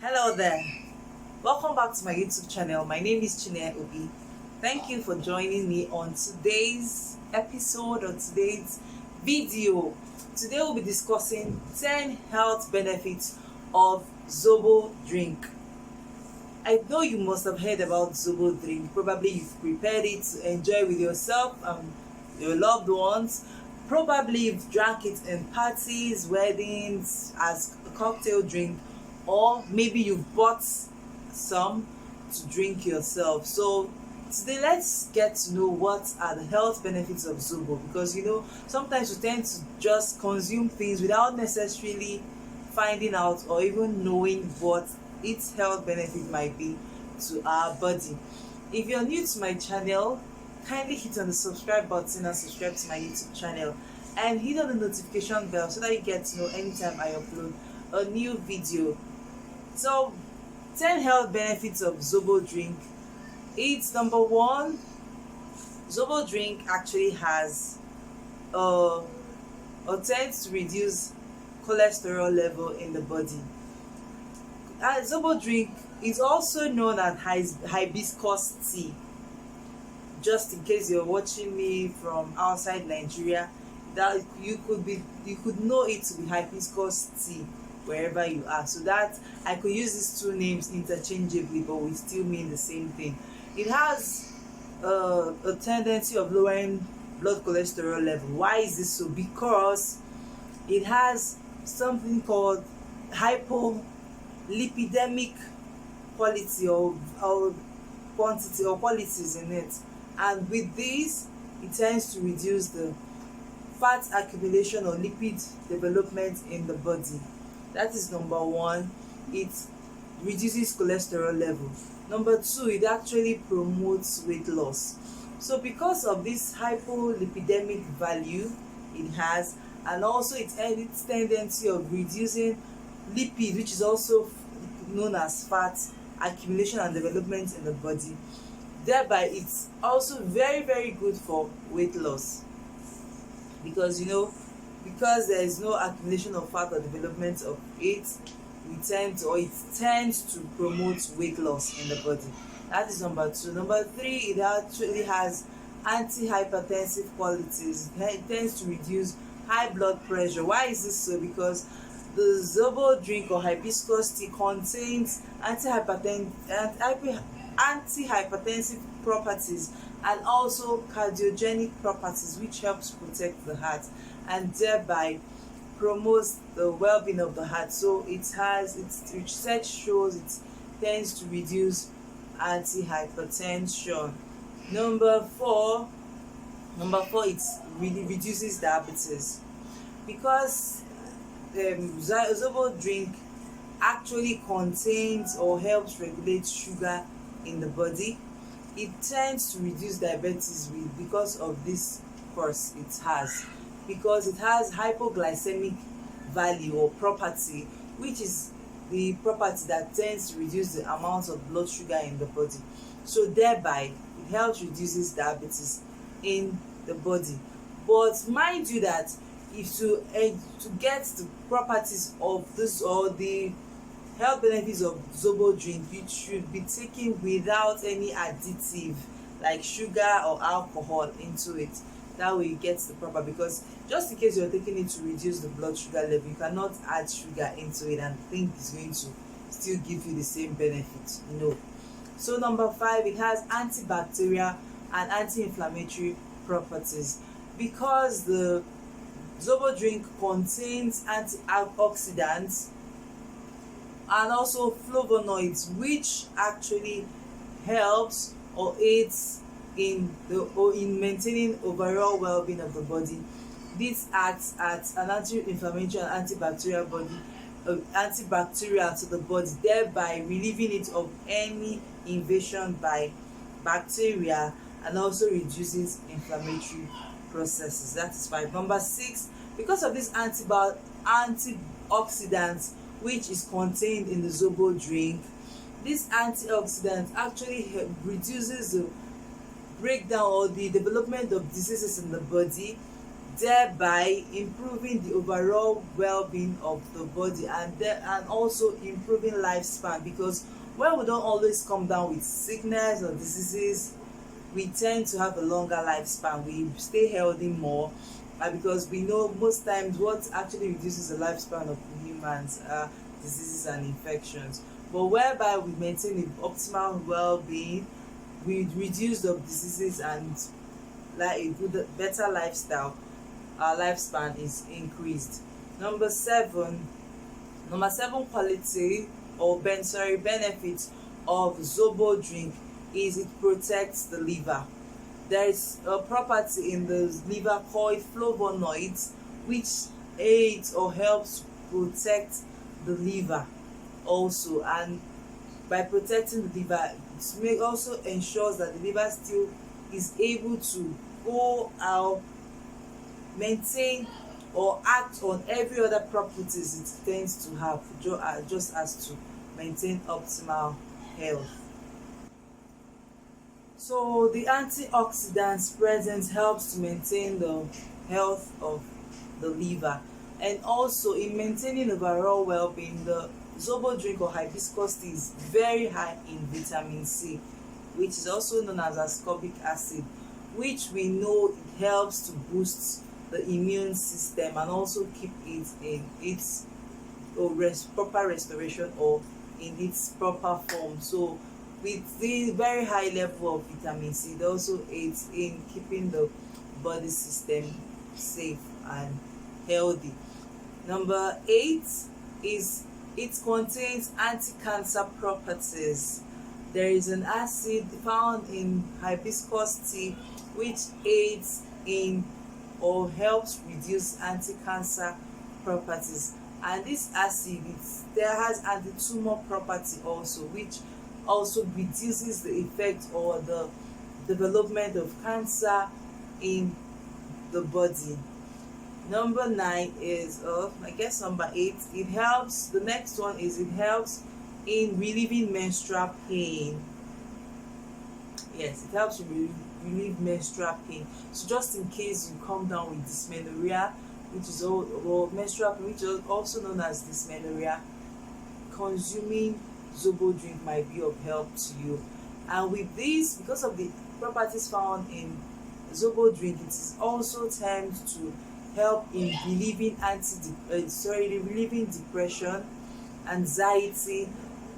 Hello there. Welcome back to my YouTube channel. My name is Chinenye. Thank you for joining me on today's episode or today's video. Today we'll be discussing 10 health benefits of Zobo drink. I know you must have heard about Zobo drink. Probably you've prepared it to enjoy with yourself and your loved ones. Probably you've drank it in parties, weddings, as a cocktail drink, or maybe you've bought some to drink yourself. So today let's get to know what are the health benefits of Zobo, because sometimes we tend to just consume things without necessarily finding out or even knowing what its health benefit might be to our body. If you're new to my channel, kindly hit on the subscribe button and subscribe to my YouTube channel, and hit on the notification bell so that you get to know anytime I upload a new video. So 10 health benefits of Zobo drink. It's number one, Zobo drink actually has or tends to reduce cholesterol level in the body. Zobo drink is also known as hibiscus tea. Just in case you're watching me from outside Nigeria, that you could know it to be hibiscus tea wherever you are. So that I could use these two names interchangeably, but we still mean the same thing. It has a tendency of lowering blood cholesterol level. Why is this so? Because it has something called hypolipidemic quality or quantity or qualities in it, and with this it tends to reduce the fat accumulation or lipid development in the body. That is number one. It reduces cholesterol level. Number two, it actually promotes weight loss. So because of this hypolipidemic value it has, and also its tendency of reducing lipid, which is also known as fat accumulation and development in the body, thereby it's also very good for weight loss, because there is no accumulation of fat or development of it. It tends to promote weight loss in the body. That is number two. Number three, it actually has antihypertensive qualities. It tends to reduce high blood pressure. Why is this so? Because the Zobo drink or hibiscus tea contains antihypertensive properties and also cardiogenic properties, which helps protect the heart and thereby promotes the well-being of the heart. So its research shows it tends to reduce antihypertension. Number four, it really reduces diabetes, because Zobo drink actually contains or helps regulate sugar in the body. It tends to reduce diabetes because of this force it has, because it has hypoglycemic value or property, which is the property that tends to reduce the amount of blood sugar in the body. So thereby it helps reduces diabetes in the body. But mind you that if to get the properties of this or the health benefits of Zobo drink, it should be taken without any additive like sugar or alcohol into it. That way you get the proper, because just in case you're taking it to reduce the blood sugar level, you cannot add sugar into it and think it's going to still give you the same benefit. No. So number five, it has antibacterial and anti-inflammatory properties, because the Zobo drink contains antioxidants and also flavonoids, which actually helps or aids in maintaining overall well-being of the body. This acts as an anti-inflammatory and antibacterial to the body, thereby relieving it of any invasion by bacteria, and also reduces inflammatory processes. That is five. Number six, because of this antioxidants which is contained in the Zobo drink, this antioxidant actually reduces the breakdown or the development of diseases in the body thereby improving the overall well-being of the body, and also improving lifespan, because when we don't always come down with sickness or diseases, we tend to have a longer lifespan, we stay healthy more, because we know most times what actually reduces the lifespan of humans are diseases and infections. But whereby we maintain the optimal well-being, we reduce the diseases and like a good better lifestyle, our lifespan is increased. Number seven quality or benefit of Zobo drink is it protects the liver. There is a property in the liver called flavonoids, which aids or helps protect the liver also, and by protecting the liver, it also ensures that the liver still is able to go out, maintain or act on every other properties it tends to have, just as to maintain optimal health. So the antioxidants present helps to maintain the health of the liver, and also in maintaining overall well-being. The Zobo drink or hibiscus tea is very high in vitamin C, which is also known as ascorbic acid, which we know it helps to boost the immune system and also keep it in its proper restoration or in its proper form. So with the very high level of vitamin C, it also aids in keeping the body system safe and healthy. Number 8 is it contains anti-cancer properties. There is an acid found in hibiscus tea which aids in or helps reduce anti-cancer properties, and this acid there has anti-tumor property also, which also reduces the effect or the development of cancer in the body. Number 9 is number 8, it helps, the next one is it helps in relieving menstrual pain. Yes, it helps to relieve menstrual pain. So just in case you come down with dysmenorrhea, which is menstrual pain, which is also known as dysmenorrhea, consuming Zobo drink might be of help to you. And with this, because of the properties found in Zobo drink, it is also termed to help in relieving relieving depression, anxiety,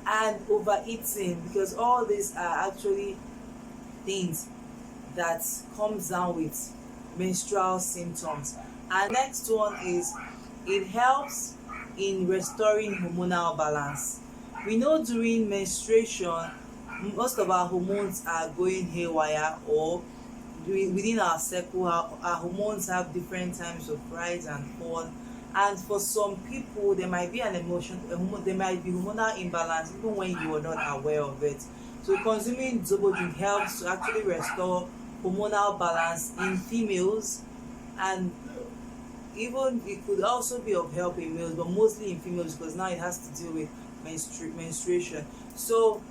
and overeating, because all these are actually things that comes down with menstrual symptoms. And next one is it helps in restoring hormonal balance. We know during menstruation most of our hormones are going haywire, or within our cycle our hormones have different times of rise and fall, and for some people there might be there might be hormonal imbalance even when you are not aware of it. So consuming Zobo drink helps to actually restore hormonal balance in females, and even it could also be of help in males, but mostly in females because now it has to deal with menstruation. So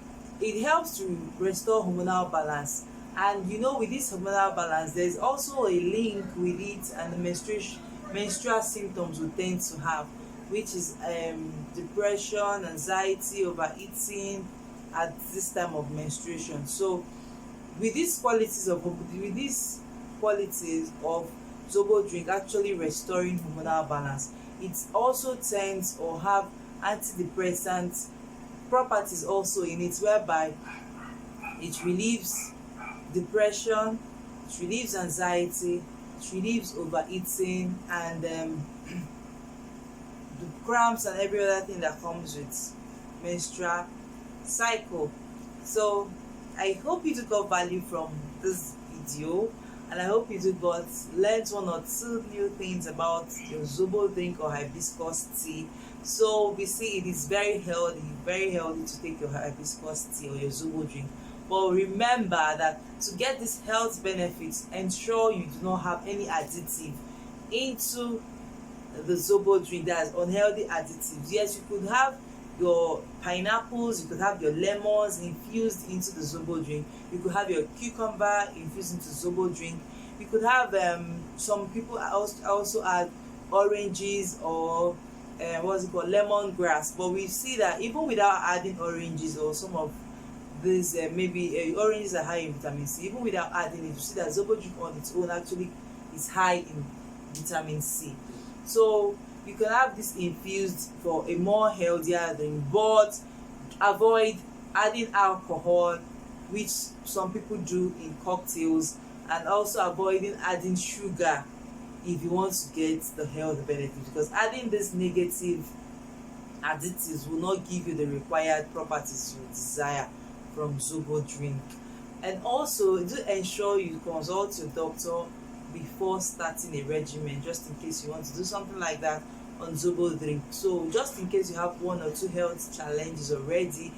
it helps to restore hormonal balance, and with this hormonal balance there's also a link with it and the menstrual symptoms we tend to have, which is depression, anxiety, overeating at this time of menstruation. So with these qualities of Zobo drink actually restoring hormonal balance, it also tends or have antidepressant properties also in it, whereby it relieves depression, it relieves anxiety, it relieves overeating, and the cramps and every other thing that comes with menstrual cycle. So I hope you got value from this video, and I hope you learned one or two new things about your Zobo drink or hibiscus tea. So we see it is very healthy to take your hibiscus tea or your Zobo drink. But remember that to get these health benefits, ensure you do not have any additive into the Zobo drink, that is unhealthy additives. Yes, you could have your pineapples, you could have your lemons infused into the Zobo drink, you could have your cucumber infused into Zobo drink, You could have some people also add oranges or what's it called, lemongrass. But we see that even without adding oranges or some of these maybe oranges are high in vitamin C. Even without adding it, you see that Zobo drink on its own actually is high in vitamin C. So you can have this infused for a more healthier drink, but avoid adding alcohol, which some people do in cocktails, and also avoiding adding sugar if you want to get the health benefits, because adding these negative additives will not give you the required properties you desire from Zobo drink. And also do ensure you consult your doctor before starting a regimen, just in case you want to do something like that on Zobo drink. So just in case you have one or two health challenges already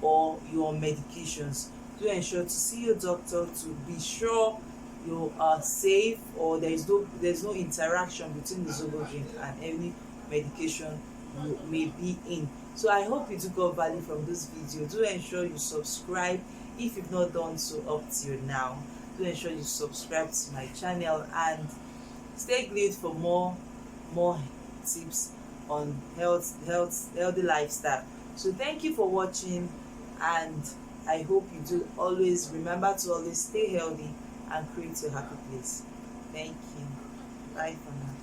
or you're on medications, do ensure to see your doctor to be sure you are safe or there's no interaction between the Zobo drink and any medication you may be in. So I hope you took out value from this video. Do ensure you subscribe if you've not done so up till now. Do ensure you subscribe to my channel and stay glued for more tips on healthy lifestyle. So thank you for watching, and I hope you do always remember to always stay healthy and create a happy place. Thank you. Bye for now.